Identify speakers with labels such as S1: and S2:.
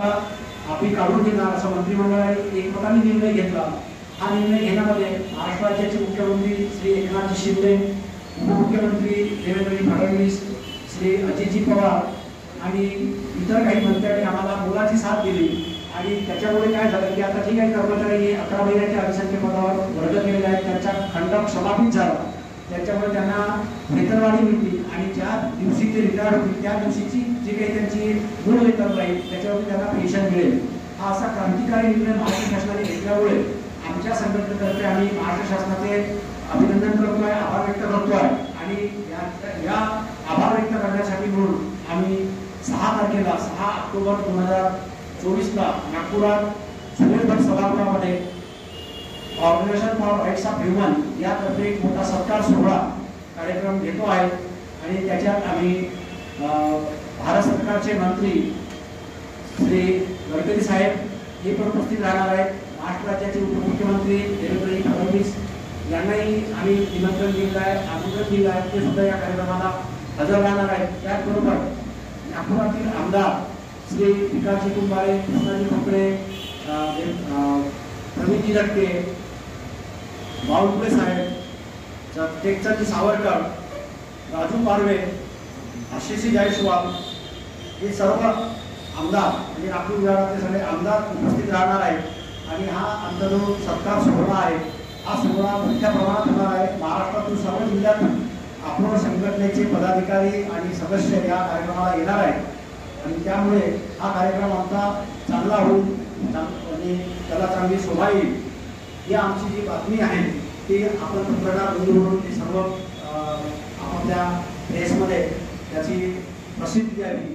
S1: आम्ही काढून घेणार असं मंत्रिमंडळाने एकमताने निर्णय घेतला। हा निर्णय घेण्यामध्ये महाराष्ट्र राज्याचे मुख्यमंत्री श्री एकनाथ शिंदे, उपमुख्यमंत्री देवेंद्र फडणवीस, श्री अजितजी पवार आणि इतर काही मंत्र्यांनी आम्हाला मोलाची साथ दिली। आणि त्याच्यामुळे काय झालं की आता जे काही कर्मचारी 11 महिन्याच्या अधिसंख्य पदावर वर्ग केलेले आहेत त्यांचा खंड समापित झाला। त्याच्यामुळे त्यांना वेतनवाढी मिळते आणि ज्या दिवशी ते रिटायर होतील त्या दिवशीची जी काही त्यांची मूळ वेतन राहील त्याच्यावर त्यांना पेन्शन मिळेल। हा असा क्रांतिकारी निर्णय महाराष्ट्र शासनाने घेतल्यामुळे आमच्या संघटनेतर्फे आम्ही महाराष्ट्र शासनाचे अभिनंदन करतोय, आभार व्यक्त करतोय। आणि या आभार व्यक्त करण्यासाठी म्हणून आम्ही 6 ऑक्टोबर 2024ला नागपुरात सुरेश सभागृहामध्ये organization for rights of human यातर्फे एक मोठा सत्कार सोहळा कार्यक्रम घेतो आहे। आणि त्याच्यात आम्ही भारत सरकारचे मंत्री श्री गडकरी साहेब हे पण उपस्थित राहणार आहेत। महाराष्ट्र राज्याचे उपमुख्यमंत्री देवेंद्र फडणवीस यांनाही आम्ही निमंत्रण दिलं आहे, आमंत्रण दिलं आहे, ते सुद्धा या कार्यक्रमाला हजर राहणार आहेत। त्याचबरोबर नागपुरातील आमदार श्री विकासजी कुंभारे, कृष्णाजी खोपडे, प्रवीणजी दत्ते, बावनकुळे साहेब, टेकचंद सावरकर, राजू पारवे, आशिषी जायसवाल हे सर्व आमदार म्हणजे नागपूर विभागातले सगळे आमदार उपस्थित राहणार आहेत। आणि हा आमचा जो सत्कार सोहळा आहे हा सोहळा मोठ्या प्रमाणात होणार आहे। महाराष्ट्रातून सर्व जिल्ह्यातून आपण संघटनेचे पदाधिकारी आणि सदस्य या कार्यक्रमाला येणार आहेत। आणि त्यामुळे हा कार्यक्रम आमचा चांगला होईल आणि त्याला चांगली शोभा येईल। ही आमची जी बातमी आहे ती आपण पत्रकार बंधू म्हणून ती सर्व आपल्या प्रेसमध्ये त्याची प्रसिद्धी द्यावी